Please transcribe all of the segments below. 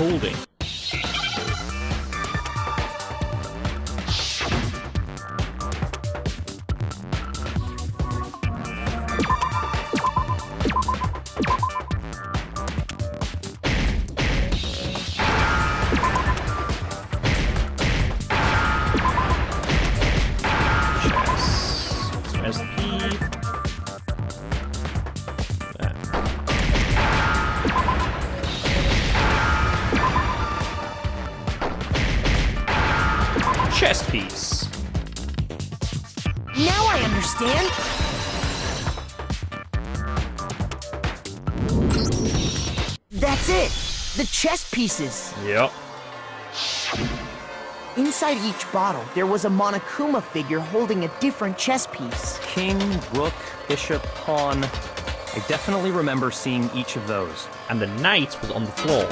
holding? There's the key. There. Chess piece. Now I understand. That's it. The chess pieces. Yep. Inside each bottle, there was a Monokuma figure holding a different chess piece. King, rook, bishop, pawn. I definitely remember seeing each of those. And the knight was on the floor.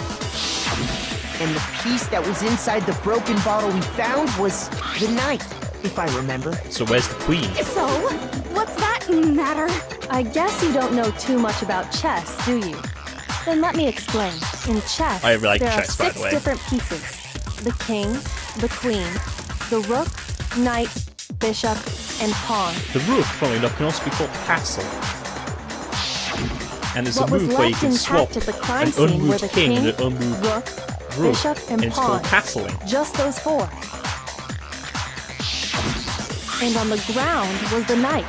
And the piece that was inside the broken bottle we found was the knight, if I remember. So where's the queen? So, what's that matter? I guess you don't know too much about chess, do you? Then let me explain. In chess, I like there chess, are by 6 the way. different pieces. The king, the queen, the rook, knight, bishop, and pawn. The rook, funnily enough, can also be called castle. And there's What a was move where you left can swap intact at the crime an scene were unmoved the king king, and an unmoved rook, rook, bishop, and and it's called pawn. castling. Just those 4. And on the ground was the knight.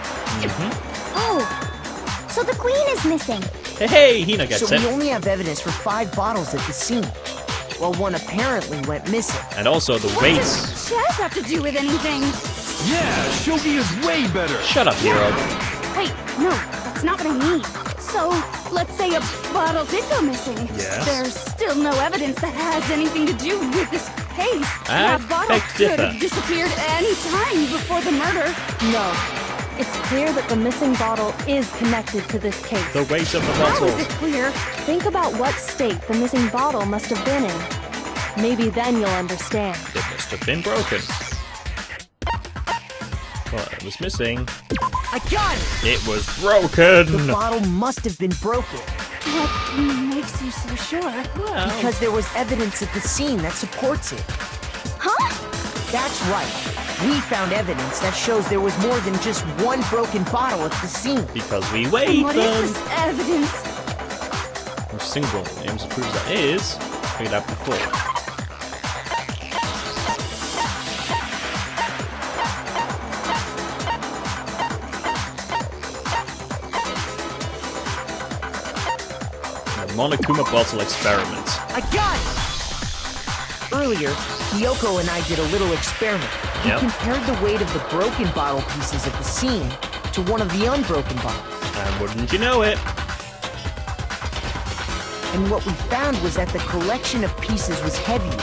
Oh, so the queen is missing. Hey, Hina gets So it. we only have evidence for 5 bottles at the scene. Well, one apparently went missing. And also the What weights. does chess have to do with anything? Yeah, shogi is way better. Shut up, hero. Wait, no, that's not what I mean. So, let's say a bottle did go missing. Yes. There's still no evidence that has anything to do with this case. I That bottle beg to could differ. have disappeared any time before the murder. No. It's clear that the missing bottle is connected to this case. The weight of the How is bottles. it clear? Think about what state the missing bottle must have been in. Maybe then you'll understand. It must have been broken. Well, it was missing. I got it! It was broken! The bottle must have been broken. What makes you so sure? Well, Because there was evidence at the scene that supports it. Huh? That's right. We found evidence that shows there was more than just one broken bottle at the scene. because we And weighed what them. is this evidence? Which single names proves that is figured out before. The Monokuma bottle experiment. I got it! Earlier, Kyoko and I did a little experiment. We Yep. compared the weight of the broken bottle pieces at the scene to one of the unbroken bottles. And wouldn't you know it? And what we found was that the collection of pieces was heavier.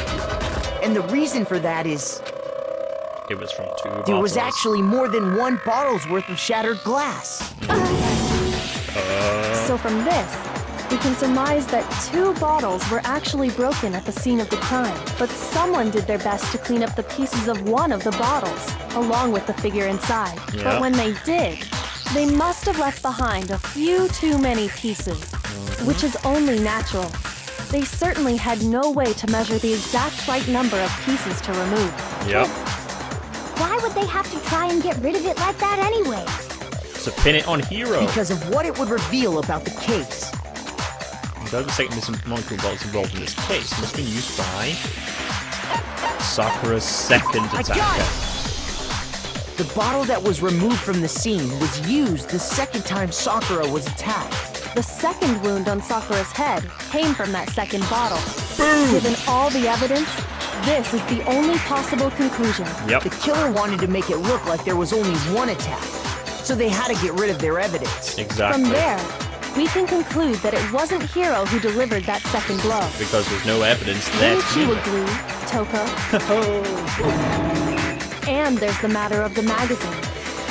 And the reason for that is It was from 2 bottles. there was actually more than one bottle's worth of shattered glass. So from this, we can surmise that 2 bottles were actually broken at the scene of the crime. But someone did their best to clean up the pieces of one of the bottles, along with the figure inside. Yeah. But when they did, they must have left behind a few too many pieces, which is only natural. They certainly had no way to measure the exact right number of pieces to remove. Yep. Why would they have to try and get rid of it like that anyway? So pin it on Hero. Because of what it would reveal about the case. The second missing Monokuma bottles involved in this case must have been used by Sakura's second I got attacker. it! The bottle that was removed from the scene was used the second time Sakura was attacked. The second wound on Sakura's head came from that second bottle. Boom! Given all the evidence, this is the only possible conclusion. Yep. The killer wanted to make it look like there was only one attack, so they had to get rid of their evidence. Exactly. From there, we can conclude that it wasn't Hiro who delivered that second blow. Because there's no evidence there. Wouldn't you agree, Toko? And there's the matter of the magazine.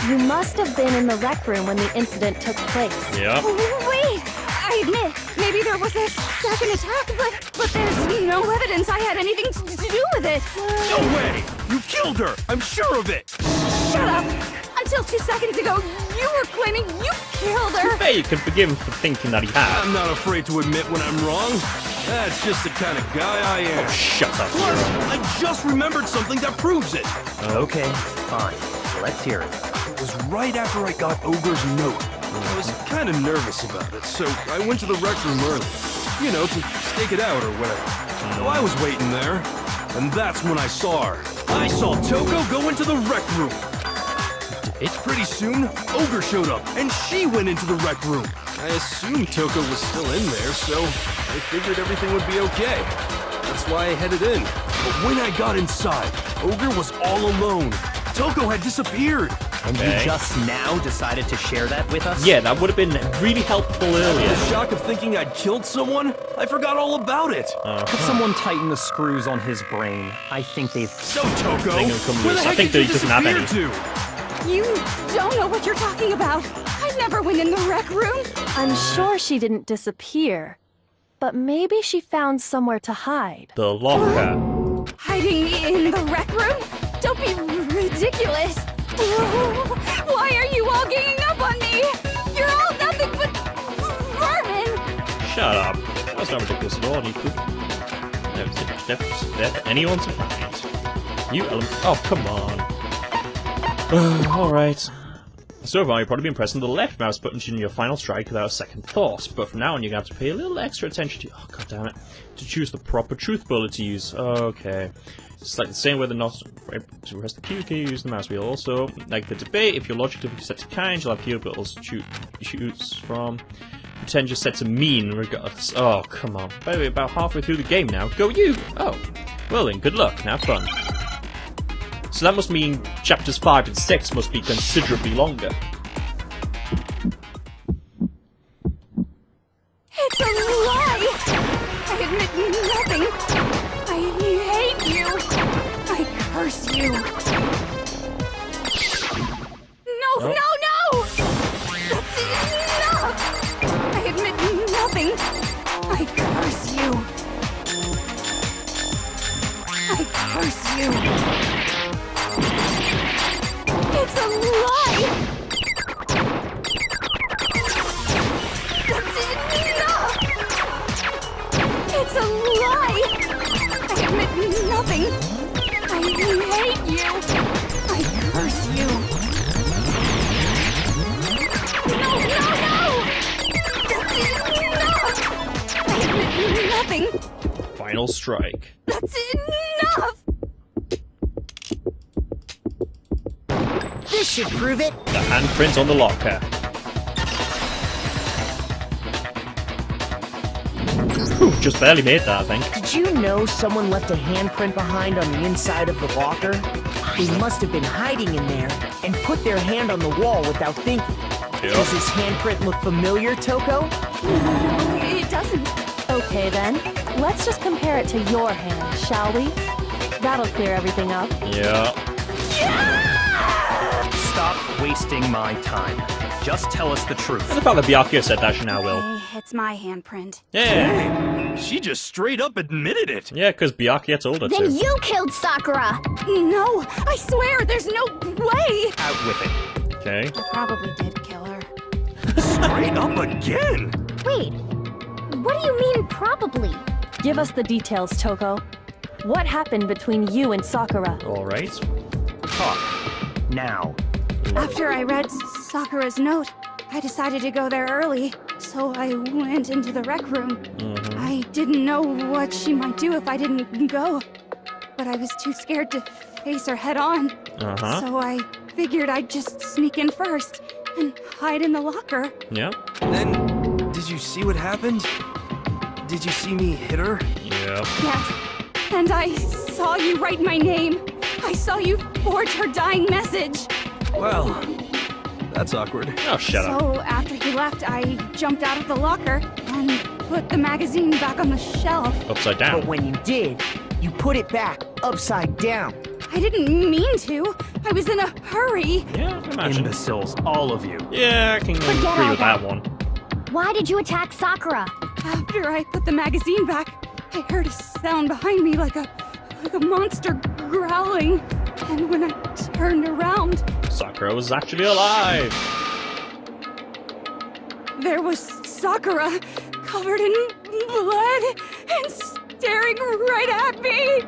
You must have been in the rec room when the incident took place. Yep. Wait, I admit, maybe there was a second attack, but there's no evidence I had anything to do with it. No way! You killed her! I'm sure of it! Shut up! Until 2 seconds ago, you were claiming you killed her. Hey, you can forgive him for thinking that he had. I'm not afraid to admit when I'm wrong. That's just the kind of guy I am. Oh, shut up. Plus, I just remembered something that proves it. Okay, fine. Let's hear it. It was right after I got Ogre's note. I was kind of nervous about it, so I went to the rec room early. You know, to stake it out or whatever. So I was waiting there, and that's when I saw her. I saw Toko go into the rec room. Pretty soon, Ogre showed up, and she went into the rec room. I assumed Toko was still in there, so I figured everything would be okay. That's why I headed in. But when I got inside, Ogre was all alone. Toko had disappeared. And you just now decided to share that with us? Yeah, that would have been really helpful earlier. The shock of thinking I'd killed someone, I forgot all about it. Could someone tighten the screws on his brain? I think they've... So, Toko, They're gonna come where loose. the I heck think did they you doesn't have disappear any. to? You don't know what you're talking about. I never went in the rec room. I'm sure she didn't disappear, but maybe she found somewhere to hide. The locker. Hiding in the rec room? Don't be ridiculous. Why are you all ganging up on me? You're all nothing but vermin. Shut up. That's not ridiculous at all. You could never anyone to find. You element. Oh, come on. Alright. So far, you've probably been pressing the left mouse button in your final strike without a second thought, but from now on, you're going to have to pay a little extra attention to. Oh, god damn it. To choose the proper truth bullet to use. Okay. It's like the same way the not to press the Q key, use the mouse wheel. Also, like the debate, if your logic to be set to kind, you'll have fewer bullets to choose from. Pretentious set to mean, regardless. Oh, come on. By the way, about halfway through the game now. Go you! Oh. Well then, good luck. Have fun. So that must mean chapters 5 and 6 must be considerably longer. It's a lie! I admit nothing. I hate you. I curse you. No, no, no! That's enough! I admit nothing. I curse you. I curse you. It's a lie! That's enough! It's a lie! I admit nothing! I hate you! I curse you! No, no, no! That's enough! I admit nothing! Final strike. That's enough! This should prove it. The handprint on the locker. Whew, just barely made that, I think. Did you know someone left a handprint behind on the inside of the locker? They must have been hiding in there and put their hand on the wall without thinking. Yep. Does this handprint look familiar, Toko? It doesn't. Okay then, let's just compare it to your hand, shall we? That'll clear everything up. Yeah. Stop wasting my time. Just tell us the truth. And the fact that Byakuya said that, she now will. It's my handprint. Yeah. She just straight up admitted it. Yeah, because Byakuya told her Then to. you killed Sakura! No, I swear, there's no way! Out with it. Okay. I probably did kill her. Straight up again. Wait, what do you mean probably? Give us the details, Toko. What happened between you and Sakura? Alright. Talk. Now. After I read Sakura's note, I decided to go there early, so I went into the rec room. I didn't know what she might do if I didn't go, but I was too scared to face her head on. So I figured I'd just sneak in first and hide in the locker. Yeah. Then, did you see what happened? Did you see me hit her? Yeah. Yes, and I saw you write my name. I saw you forge her dying message. Well, that's awkward. Oh, shut up. So after he left, I jumped out of the locker and put the magazine back on the shelf. Upside But down. when you did, you put it back upside down. I didn't mean to. I was in a hurry. Yeah, I can imagine. Imbeciles, all of you. Yeah, I can agree all with that that. one. Why did you attack Sakura? After I put the magazine back, I heard a sound behind me like a monster growling. And when I turned around, Sakura was actually alive. there was Sakura, covered in blood prince staring right at me.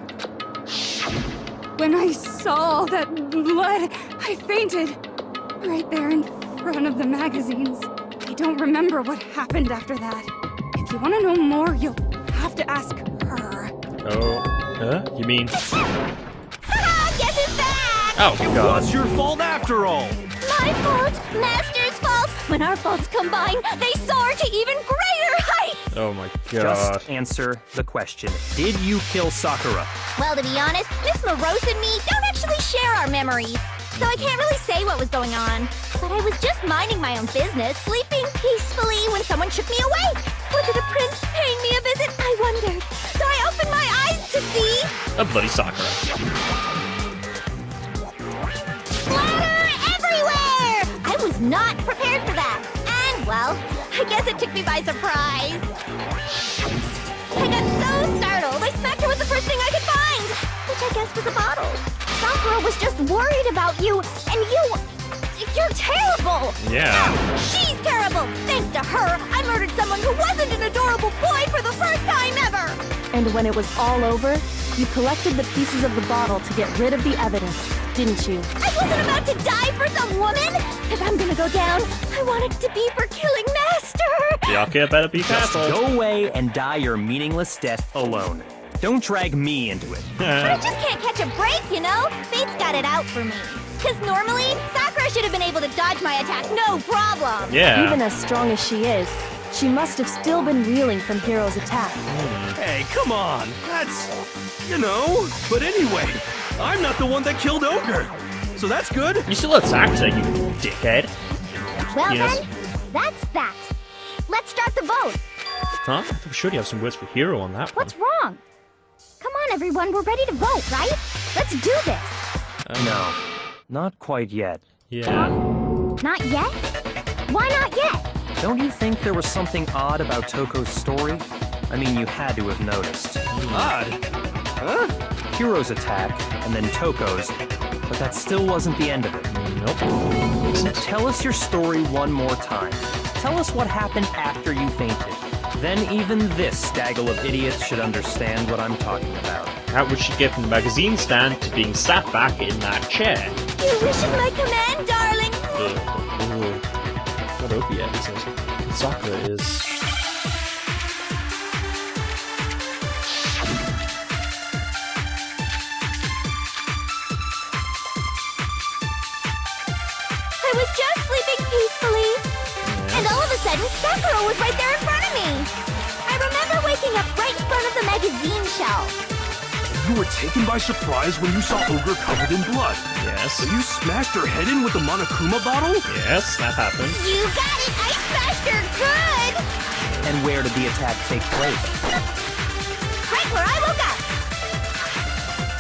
When I saw all that blood, I fainted. Right there in front of the magazines. I don't remember what happened after that. If you want to know more, you'll have to ask her. Oh, huh? You mean? Haha, guess who's back? Oh, It God. was your fault after all. My fault, Master's fault. When our faults combine, they soar to even greater heights. Oh my God. Just answer the question. Did you kill Sakura? Well, to be honest, Miss Morose and me don't actually share our memories. So I can't really say what was going on. But I was just minding my own business, sleeping peacefully when someone shook me awake. Was it a prince paying me a visit? I wondered. So I opened my eyes to see... A bloody Sakura. Splatter everywhere! I was not prepared for that. And, well, I guess it took me by surprise. I got so startled, I smacked her with the first thing I could find, which I guess was a bottle. Sakura was just worried about you, and you're terrible! Yeah. She's terrible! Thanks to her, I murdered someone who wasn't an adorable boy for the first time ever! And when it was all over, you collected the pieces of the bottle to get rid of the evidence, didn't you? I wasn't about to die for some woman! If I'm gonna go down, I want it to be for killing Master! Byakuya better be Just careful. go away and die your meaningless death alone. Don't drag me into it. But I just can't catch a break, you know? Fate's got it out for me. Because normally, Sakura should have been able to dodge my attack, no problem! Yeah. Even as strong as she is, she must have still been reeling from Hiro's attack. Hey, come on. That's... you know. But anyway, I'm not the one that killed Ogre. So that's good. You still attacked her, you dickhead. Well Yes. then, that's that. Let's start the vote. Huh? I'm sure you have some words for Hero on that one. What's wrong? Come on, everyone, we're ready to vote, right? Let's do this. No, not quite yet. Yeah. Not yet? Why not yet? Don't you think there was something odd about Toko's story? I mean, you had to have noticed. Odd. Huh? Hiro's attack, and then Toko's, but that still wasn't the end of it. Nope. Tell us your story one more time. Tell us what happened after you fainted. Then even this gaggle of idiots should understand what I'm talking about. How would she get from the magazine stand to being sat back in that chair? Your wish is my command, darling. Not over yet, is it? Sakura is... I was just sleeping peacefully. And all of a sudden, Sakura was right there in front of me. I remember waking up right in front of the magazine shelf. You were taken by surprise when you saw Ogre covered in blood. Yes. So you smashed her head in with the Monokuma bottle? Yes, that happened. You got it! I smashed her good! And where did the attack take place? Right where I woke up.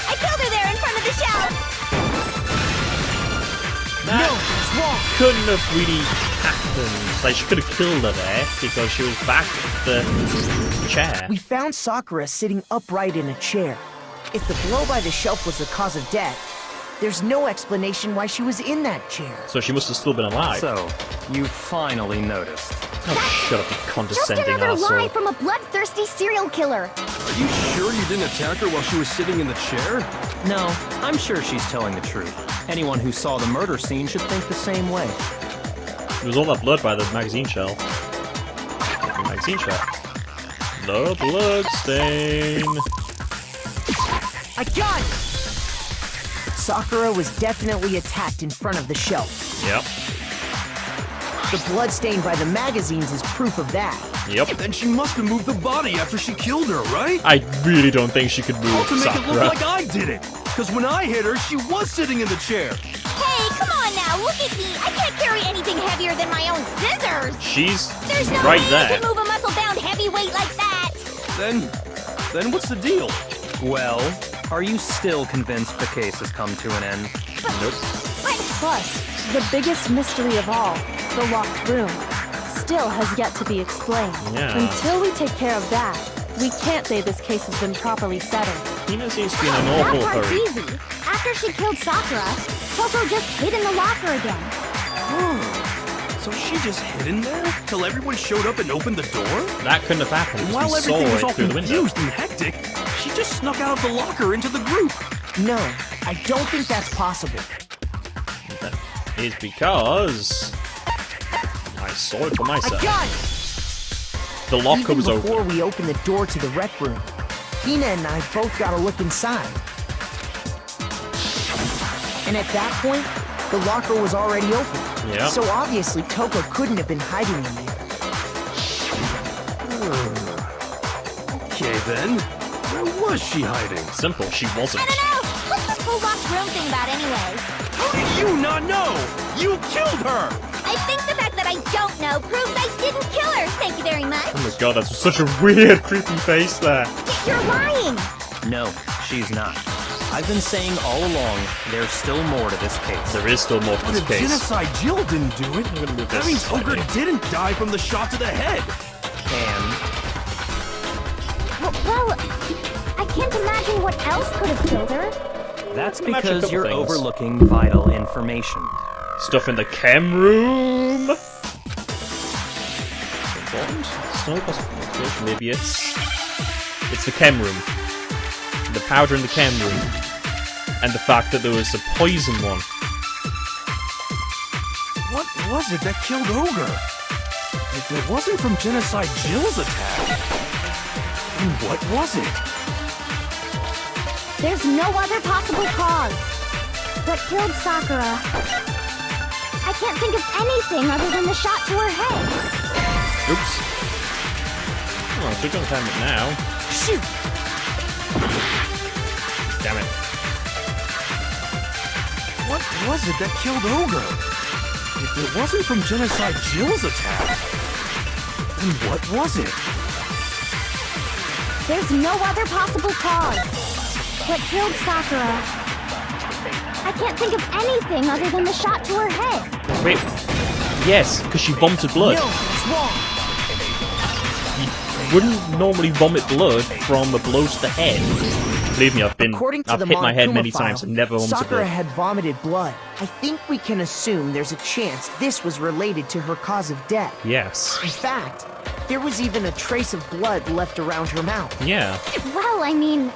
I killed her there in front of the shelf. That couldn't have really happened. Like, she could have killed her there because she was back at the chair. We found Sakura sitting upright in a chair. If the blow by the shelf was the cause of death, there's no explanation why she was in that chair. So she must have still been alive. So, you finally noticed. Oh, shut up, you Just condescending another lie arsehole. from a bloodthirsty serial killer. Are you sure you didn't attack her while she was sitting in the chair? No, I'm sure she's telling the truth. Anyone who saw the murder scene should think the same way. There was all that blood by the magazine shelf. The magazine shelf. The blood stain. I got it! Sakura was definitely attacked in front of the shelf. Yep. The blood stain by the magazines is proof of that. Yep. Then she must have moved the body after she killed her, right? I really don't think she could All move to make it Sakura. look like I did it. Because when I hit her, she was sitting in the chair. Hey, come on now, look at me. I can't carry anything heavier than my own scissors. She's There's no right way there. I can move a muscle-bound heavyweight like that. Then what's the deal? Well, are you still convinced the case has come to an end? Nope. Plus, the biggest mystery of all, the locked room, still has yet to be explained. Yeah. Until we take care of that, we can't say this case has been properly settled. Hina seems to be in an That awful part's hurry. easy. After she killed Sakura, Toko just hid in the locker again. So she just hid in there till everyone showed up and opened the door? That couldn't have happened. And Because while we saw everything was all it through the window. confused and hectic, she just snuck out of the locker into the group. No, I don't think that's possible. That is because I saw it for myself. The locker Even was before open. we opened the door to the rec room, Hina and I both got a look inside. And at that point, the locker was already open. Yeah. So obviously Toko couldn't have been hiding in there. Okay then, where was she hiding? Simple, she wasn't. I don't know. What's this whole locked room thing about anyway? How did you not know? You killed her! I think the fact that I don't know proves I didn't kill her. Thank you very much. Oh my god, that's such a weird, creepy face there. You're lying. No, she's not. I've been saying all along, there's still more to this case. There is still more to But this if case. Genocide Jill didn't do it, gonna move that this means slightly. Ogre didn't die from the shot to the head. And Well, I can't imagine what else could have killed her. that's Imagine a because couple you're things. overlooking vital information. Stuff in the chem room. Important? Snow possible. Maybe it's the chem room. The powder in the chem room. And the fact that there was a poison one. What was it that killed Ogre? If it wasn't from Genocide Jill's attack, then what was it? There's no other possible cause. What killed Sakura? I can't think of anything other than the shot to her head. Oops. Oh, so we're gonna time it now. Shoot! Damn it. What was it that killed Ogre? If it wasn't from Genocide Jill's attack, then what was it? There's no other possible cause. What killed Sakura? I can't think of anything other than the shot to her head. Wait. Yes, because she vomited blood. No, it's wrong. You wouldn't normally vomit blood from a blow to the head. Believe me, According to I've the hit my head Monokuma many file, times and never vomited Sakura blood. had vomited blood. I think we can assume there's a chance this was related to her cause of death. Yes. In fact, there was even a trace of blood left around her mouth. Yeah. Well, I mean,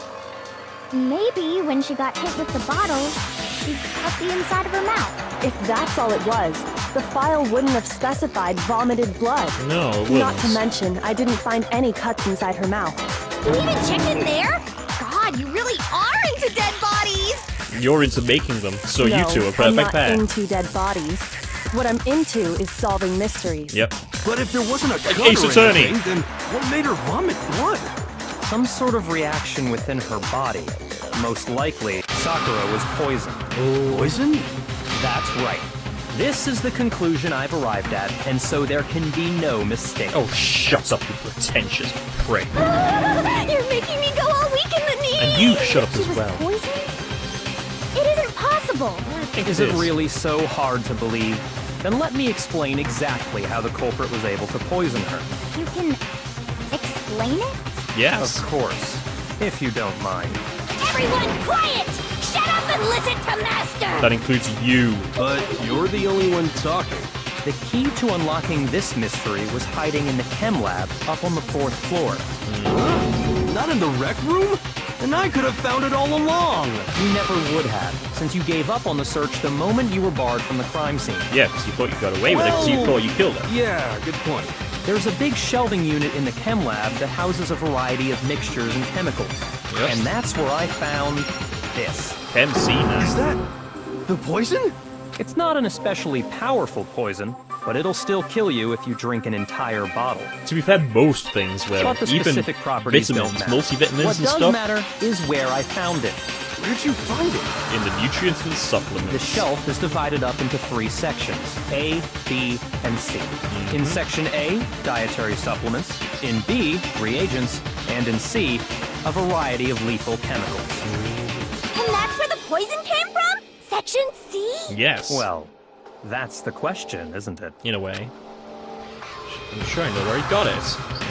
maybe when she got hit with the bottle, she cut the inside of her mouth. If that's all it was, the file wouldn't have specified vomited blood. No, it Not to wouldn't. mention, I didn't find any cuts inside her mouth. You even checked in there? God, you really are into dead bodies! You're into making them, so you No, two are a I'm perfect not pair. into dead bodies. What I'm into is solving mysteries. Yep. But if there wasn't a cut Ace or Attorney. anything, then what made her vomit blood? Some sort of reaction within her body. Most likely, Sakura was poisoned. Poison? That's right. This is the conclusion I've arrived at, and so there can be no mistake. Oh, shut up, you pretentious prick. You're making me go all weak in the knees! And you shut up She as was well. poisoned? It isn't possible! Is it really so hard to believe? Then let me explain exactly how the culprit was able to poison her. You can explain it? Yes. Of course, if you don't mind. Everyone, quiet! Shut up and listen to Master! That includes you. But you're the only one talking. The key to unlocking this mystery was hiding in the chem lab up on the 4th floor. Not in the rec room? And I could have found it all along. You never would have, since you gave up on the search the moment you were barred from the crime scene. Yeah, because you thought you got away with it, because you thought you killed her. Yeah, good point. There's a big shelving unit in the chem lab that houses a variety of mixtures and chemicals. Yep. And that's where I found this. MC now. Is that the poison? It's not an especially powerful poison, but it'll still kill you if you drink an entire bottle. To be fair, most things will. But the Even specific properties don't vitamins, matter. multivitamins What and does stuff matter is where I found it. Where'd you find it? in the nutrients and supplements. The shelf is divided up into 3 sections, A, B, and C. In Section A, dietary supplements. In B, reagents. And in C, a variety of lethal chemicals. And that's where the poison came from? Section C? Yes. Well, that's the question, isn't it? in a way. I'm sure I know where he got it.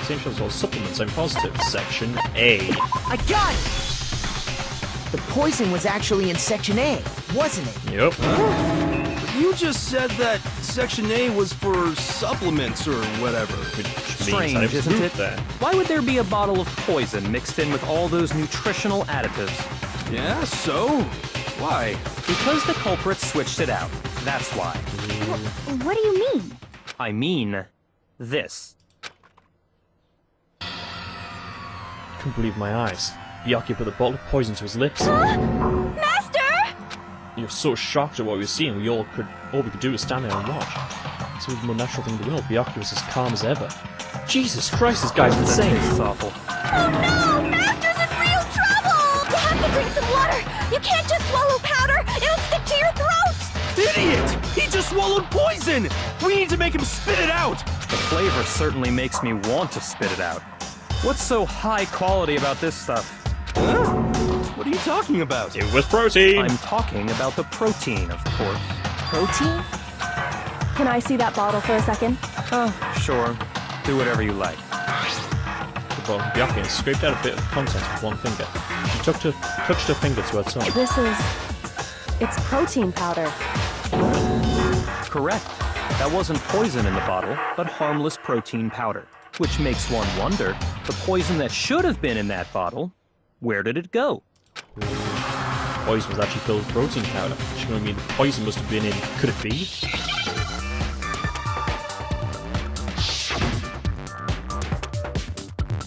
Essentials or supplements, I'm positive. Section A. I got it! The poison was actually in Section A, wasn't it? Yep. You just said that Section A was for supplements or whatever. Strange, isn't it? Why would there be a bottle of poison mixed in with all those nutritional additives? Yeah, so? Why? Because the culprit switched it out. That's why. What do you mean? I mean, this. Couldn't believe my eyes. Byakuya put the bottle of poison to his lips. Master! You're so shocked at what we were seeing, all we could do was stand there and watch. It was the more natural thing in the world. Byakuya was as calm as ever. Jesus Christ, this guy's insane. This is awful. Oh no! Master's in real trouble! You have to drink some water! You can't just swallow powder! It'll stick to your throat! Idiot! He just swallowed poison! We need to make him spit it out! The flavor certainly makes me want to spit it out. What's so high quality about this stuff? Huh? What are you talking about? It was protein! I'm talking about the protein, of course. Protein? Can I see that bottle for a second? Oh, sure. Do whatever you like. The bottom of Byakuya scraped out a bit of the contents with one finger. She touched her finger to her tongue. It's protein powder. Correct. That wasn't poison in the bottle, but harmless protein powder. Which makes one wonder, the poison that should have been in that bottle, where did it go? Poison was actually filled with protein powder. Which going to mean the poison must have been in... Could it be?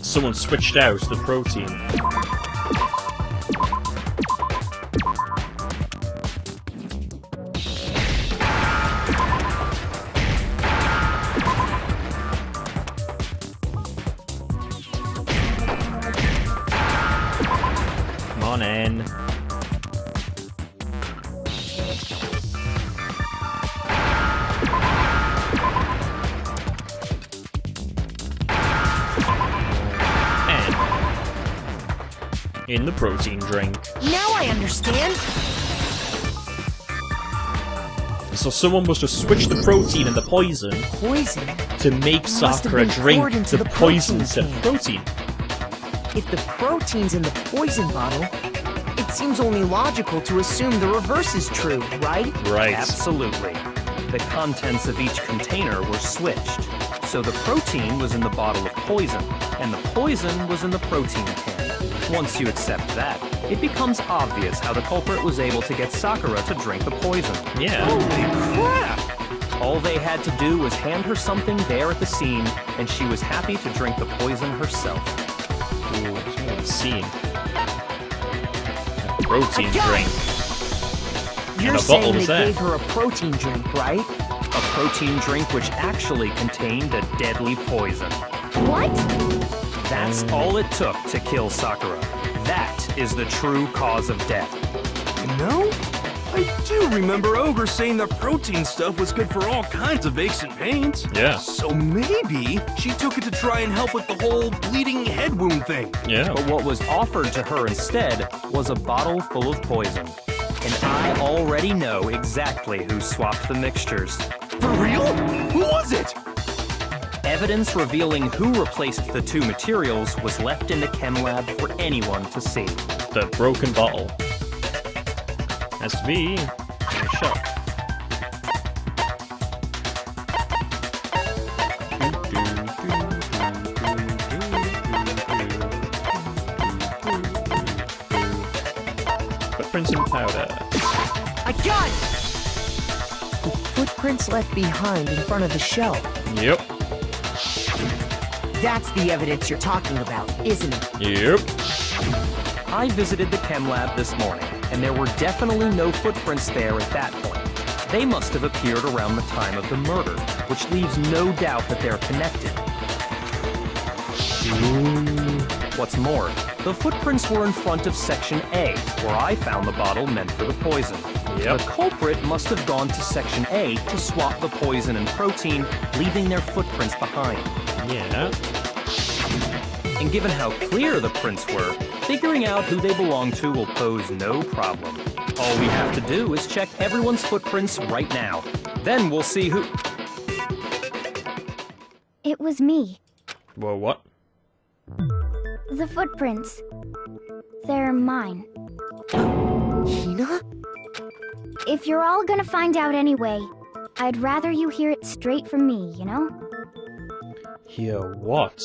Someone switched out the protein. Come on in. In the protein drink. Now I understand. So someone must have switched the protein and the poison Poison? to make Must have Sakura been drink poured into the the poison protein instead of can. protein. If the protein's in the poison bottle, it seems only logical to assume the reverse is true, right? Right. Absolutely. The contents of each container were switched. So the protein was in the bottle of poison, and the poison was in the protein can. Once you accept that, it becomes obvious how the culprit was able to get Sakura to drink the poison. Yeah. Holy crap! All they had to do was hand her something there at the scene, and she was happy to drink the poison herself. Ooh, someone's seen. A protein I got drink. You're And a bottle saying they was there. gave her a protein drink, right? A protein drink which actually contained a deadly poison. What? That's all it took to kill Sakura. That is the true cause of death. You know, I do remember Ogre saying that protein stuff was good for all kinds of aches and pains. Yeah. So maybe she took it to try and help with the whole bleeding head wound thing. Yeah. But what was offered to her instead was a bottle full of poison. And I already know exactly who swapped the mixtures. For real? Who was it? Evidence revealing who replaced the two materials was left in the chem lab for anyone to see. The broken bottle. Has to be a shot. Footprints and powder. I got it! The footprints left behind in front of the shelf. Yep. That's the evidence you're talking about, isn't it? Yep. I visited the chem lab this morning, and there were definitely no footprints there at that point. They must have appeared around the time of the murder, which leaves no doubt that they're connected. What's more, the footprints were in front of Section A, where I found the bottle meant for the poison. Yep. The culprit must have gone to Section A to swap the poison and protein, leaving their footprints behind. Yeah. And given how clear the prints were, figuring out who they belong to will pose no problem. All we have to do is check everyone's footprints right now. Then we'll see who... It was me. Well, what? The footprints. They're mine. Hina? If you're all gonna find out anyway, I'd rather you hear it straight from me, you know? Hear what?